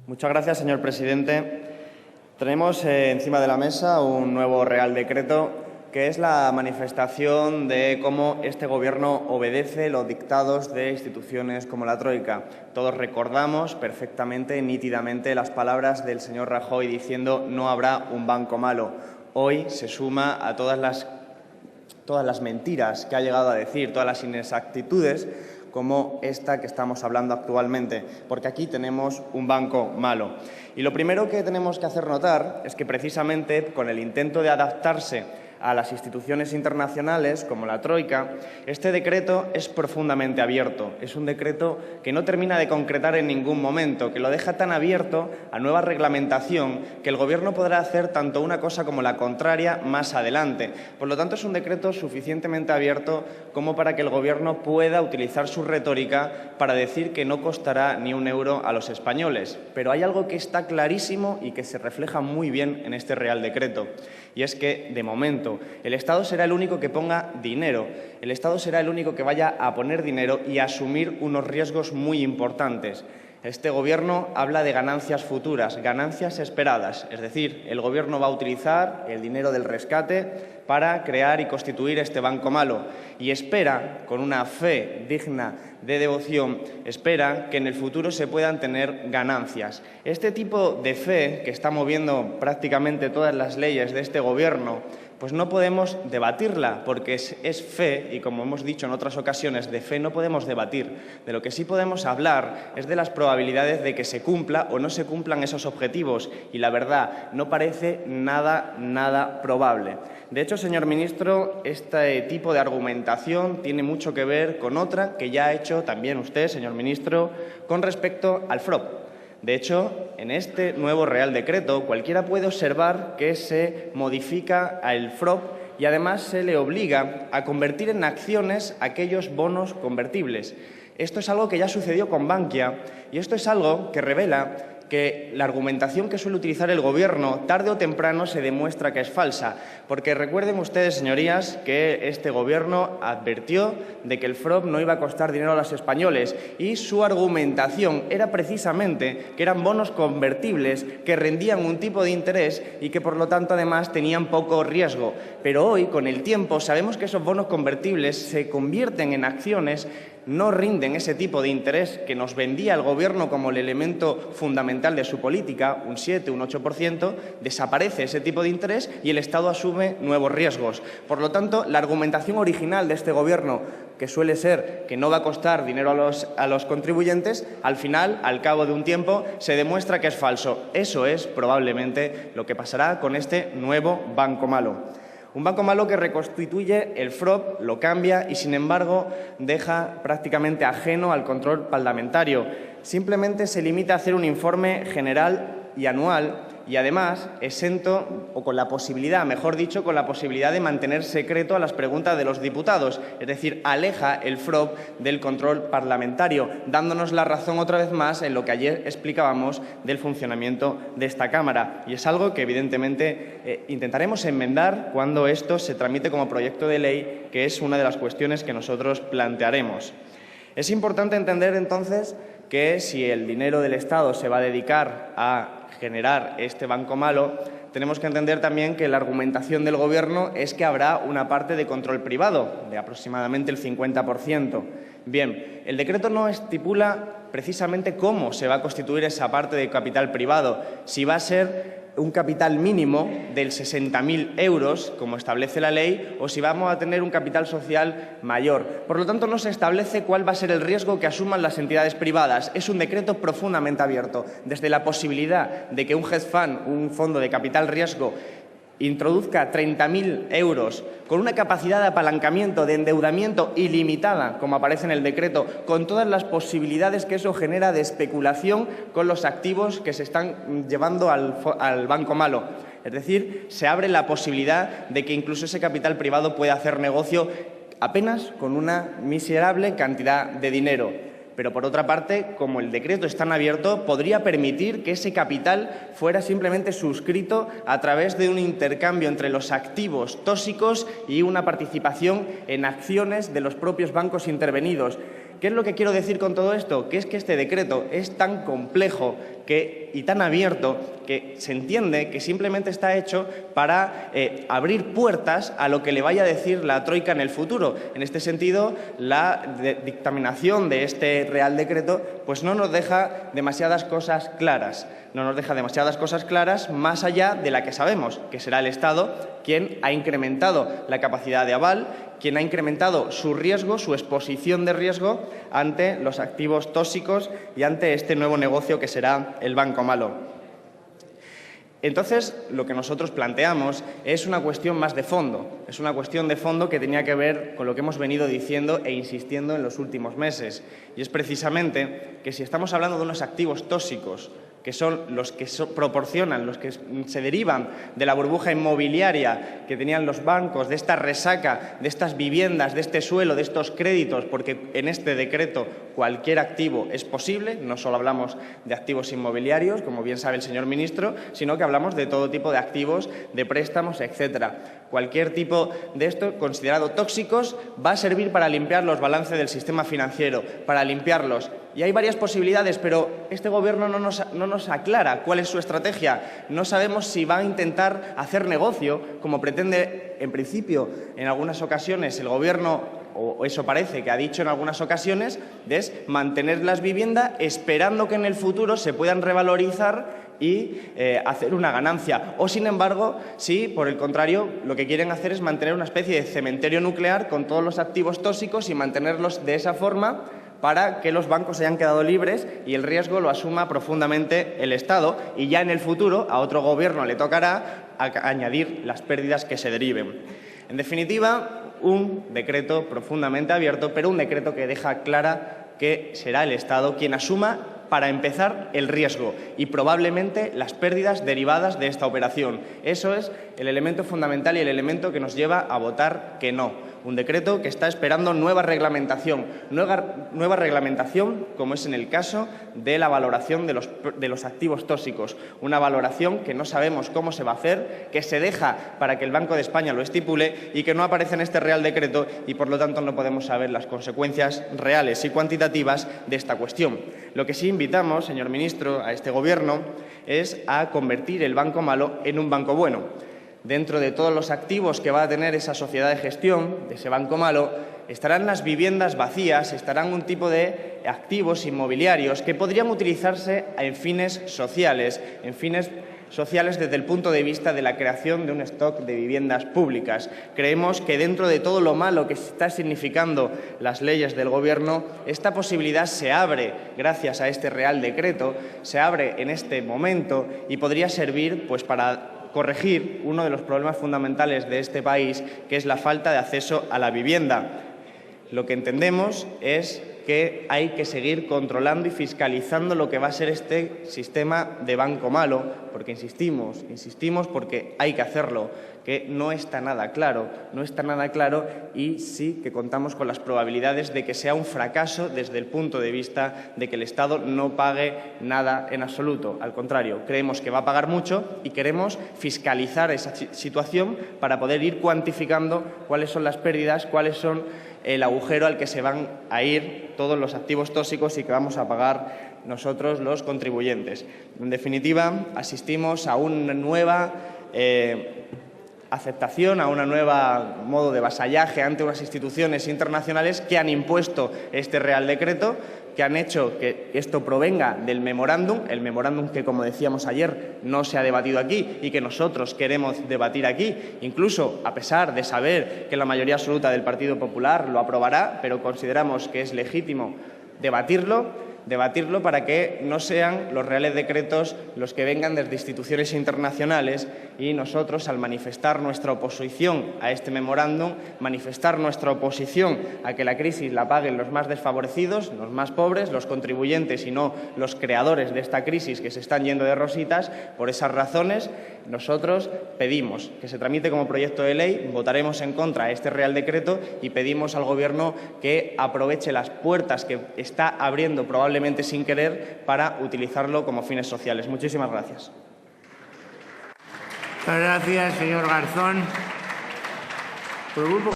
Muchas gracias, señor presidente. Tenemos encima de la mesa un nuevo Real Decreto que es la manifestación de cómo este Gobierno obedece los dictados de instituciones como la Troika. Todos recordamos perfectamente, nítidamente, las palabras del señor Rajoy diciendo «no habrá un banco malo». Hoy se suma a todas las mentiras que ha llegado a decir, todas las inexactitudes, como esta que estamos hablando actualmente, porque aquí tenemos un banco malo. Y lo primero que tenemos que hacer notar es que precisamente con el intento de adaptarse a las instituciones internacionales, como la Troika, este decreto es profundamente abierto. Es un decreto que no termina de concretar en ningún momento, que lo deja tan abierto a nueva reglamentación que el Gobierno podrá hacer tanto una cosa como la contraria más adelante. Por lo tanto, es un decreto suficientemente abierto como para que el Gobierno pueda utilizar su retórica para decir que no costará ni un euro a los españoles. Pero hay algo que está clarísimo y que se refleja muy bien en este Real Decreto, y es que, de momento, el Estado será el único que ponga dinero, el Estado será el único que vaya a poner dinero y a asumir unos riesgos muy importantes. Este Gobierno habla de ganancias futuras, ganancias esperadas, es decir, el Gobierno va a utilizar el dinero del rescate para crear y constituir este banco malo y espera, con una fe digna de devoción, espera que en el futuro se puedan tener ganancias. Este tipo de fe que está moviendo prácticamente todas las leyes de este Gobierno, pues no podemos debatirla, porque es fe, y como hemos dicho en otras ocasiones, de fe no podemos debatir. De lo que sí podemos hablar es de las probabilidades de que se cumpla o no se cumplan esos objetivos, y la verdad, no parece nada probable. De hecho, señor ministro, este tipo de argumentación tiene mucho que ver con otra que ya ha hecho también usted, señor ministro, con respecto al FROB. De hecho, en este nuevo Real Decreto cualquiera puede observar que se modifica el FROB y además se le obliga a convertir en acciones aquellos bonos convertibles. Esto es algo que ya sucedió con Bankia y esto es algo que revela que la argumentación que suele utilizar el Gobierno tarde o temprano se demuestra que es falsa, porque recuerden ustedes, señorías, que este Gobierno advirtió de que el FROB no iba a costar dinero a los españoles y su argumentación era precisamente que eran bonos convertibles que rendían un tipo de interés y que, por lo tanto, además tenían poco riesgo. Pero hoy, con el tiempo, sabemos que esos bonos convertibles se convierten en acciones, no rinden ese tipo de interés que nos vendía el Gobierno como el elemento fundamental de su política, un 7, un 8%, desaparece ese tipo de interés y el Estado asume nuevos riesgos. Por lo tanto, la argumentación original de este Gobierno, que suele ser que no va a costar dinero a los contribuyentes, al final, al cabo de un tiempo, se demuestra que es falso. Eso es probablemente lo que pasará con este nuevo banco malo. Un banco malo que reconstituye el FROB, lo cambia y, sin embargo, deja prácticamente ajeno al control parlamentario. Simplemente se limita a hacer un informe general y anual y, además, exento o con la posibilidad, mejor dicho, con la posibilidad de mantener secreto a las preguntas de los diputados. Es decir, aleja el FROB del control parlamentario, dándonos la razón otra vez más en lo que ayer explicábamos del funcionamiento de esta Cámara. Y es algo que, evidentemente, intentaremos enmendar cuando esto se tramite como proyecto de ley, que es una de las cuestiones que nosotros plantearemos. Es importante entender, entonces, que si el dinero del Estado se va a dedicar a generar este banco malo, tenemos que entender también que la argumentación del Gobierno es que habrá una parte de control privado, de aproximadamente el 50%. Bien, el decreto no estipula precisamente cómo se va a constituir esa parte de capital privado, si va a ser un capital mínimo del 60.000 euros, como establece la ley, o si vamos a tener un capital social mayor. Por lo tanto, no se establece cuál va a ser el riesgo que asuman las entidades privadas. Es un decreto profundamente abierto, desde la posibilidad de que un hedge fund, un fondo de capital riesgo, introduzca 30.000 euros con una capacidad de apalancamiento, de endeudamiento ilimitada, como aparece en el decreto, con todas las posibilidades que eso genera de especulación con los activos que se están llevando al banco malo. Es decir, se abre la posibilidad de que incluso ese capital privado pueda hacer negocio apenas con una miserable cantidad de dinero. Pero, por otra parte, como el decreto es tan abierto, podría permitir que ese capital fuera simplemente suscrito a través de un intercambio entre los activos tóxicos y una participación en acciones de los propios bancos intervenidos. ¿Qué es lo que quiero decir con todo esto? Que es que este decreto es tan complejo, y tan abierto que se entiende que simplemente está hecho para abrir puertas a lo que le vaya a decir la Troika en el futuro. En este sentido, la dictaminación de este Real Decreto pues no nos deja demasiadas cosas claras. No nos deja demasiadas cosas claras más allá de la que sabemos, que será el Estado quien ha incrementado la capacidad de aval, quien ha incrementado su riesgo, su exposición de riesgo ante los activos tóxicos y ante este nuevo negocio que será el banco malo. Entonces, lo que nosotros planteamos es una cuestión más de fondo. Es una cuestión de fondo que tenía que ver con lo que hemos venido diciendo e insistiendo en los últimos meses. Y es precisamente que si estamos hablando de unos activos tóxicos, que son los que proporcionan, los que se derivan de la burbuja inmobiliaria que tenían los bancos, de esta resaca, de estas viviendas, de este suelo, de estos créditos, porque en este decreto cualquier activo es posible, no solo hablamos de activos inmobiliarios, como bien sabe el señor ministro, sino que hablamos de todo tipo de activos, de préstamos, etcétera. Cualquier tipo de esto considerado tóxicos va a servir para limpiar los balances del sistema financiero, para limpiarlos. Y hay varias posibilidades, pero este Gobierno no nos aclara cuál es su estrategia. No sabemos si va a intentar hacer negocio, como pretende, en principio, en algunas ocasiones el Gobierno, o eso parece que ha dicho en algunas ocasiones, es mantener las viviendas esperando que en el futuro se puedan revalorizar y hacer una ganancia. O, sin embargo, si, por el contrario, lo que quieren hacer es mantener una especie de cementerio nuclear con todos los activos tóxicos y mantenerlos de esa forma para que los bancos hayan quedado libres y el riesgo lo asuma profundamente el Estado y ya en el futuro a otro Gobierno le tocará añadir las pérdidas que se deriven. En definitiva, un decreto profundamente abierto, pero un decreto que deja clara que será el Estado quien asuma, para empezar, el riesgo y probablemente las pérdidas derivadas de esta operación. Eso es el elemento fundamental y el elemento que nos lleva a votar que no. Un decreto que está esperando nueva reglamentación como es en el caso de la valoración de los activos tóxicos. Una valoración que no sabemos cómo se va a hacer, que se deja para que el Banco de España lo estipule y que no aparece en este Real Decreto y, por lo tanto, no podemos saber las consecuencias reales y cuantitativas de esta cuestión. Lo que sí invitamos, señor ministro, a este Gobierno es a convertir el banco malo en un banco bueno. Dentro de todos los activos que va a tener esa sociedad de gestión, de ese banco malo, estarán las viviendas vacías, estarán un tipo de activos inmobiliarios que podrían utilizarse en fines sociales desde el punto de vista de la creación de un stock de viviendas públicas. Creemos que dentro de todo lo malo que está significando las leyes del Gobierno, esta posibilidad se abre gracias a este Real Decreto, se abre en este momento y podría servir pues para corregir uno de los problemas fundamentales de este país, que es la falta de acceso a la vivienda. Lo que entendemos es que hay que seguir controlando y fiscalizando lo que va a ser este sistema de banco malo, porque insistimos porque hay que hacerlo, que no está nada claro y sí que contamos con las probabilidades de que sea un fracaso desde el punto de vista de que el Estado no pague nada en absoluto. Al contrario, creemos que va a pagar mucho y queremos fiscalizar esa situación para poder ir cuantificando cuáles son las pérdidas, cuáles son el agujero al que se van a ir todos los activos tóxicos y que vamos a pagar nosotros los contribuyentes. En definitiva, asistimos a una nueva aceptación, a un nuevo modo de vasallaje ante unas instituciones internacionales que han impuesto este Real Decreto, que han hecho que esto provenga del memorándum, el memorándum que, como decíamos ayer, no se ha debatido aquí y que nosotros queremos debatir aquí, incluso a pesar de saber que la mayoría absoluta del Partido Popular lo aprobará, pero consideramos que es legítimo debatirlo para que no sean los reales decretos los que vengan desde instituciones internacionales y nosotros, al manifestar nuestra oposición a este memorándum, manifestar nuestra oposición a que la crisis la paguen los más desfavorecidos, los más pobres, los contribuyentes y no los creadores de esta crisis que se están yendo de rositas. Por esas razones, nosotros pedimos que se tramite como proyecto de ley, votaremos en contra de este Real Decreto y pedimos al Gobierno que aproveche las puertas que está abriendo probablemente sin querer para utilizarlo como fines sociales. Muchísimas gracias. Muchas gracias, señor Garzón. Por el grupo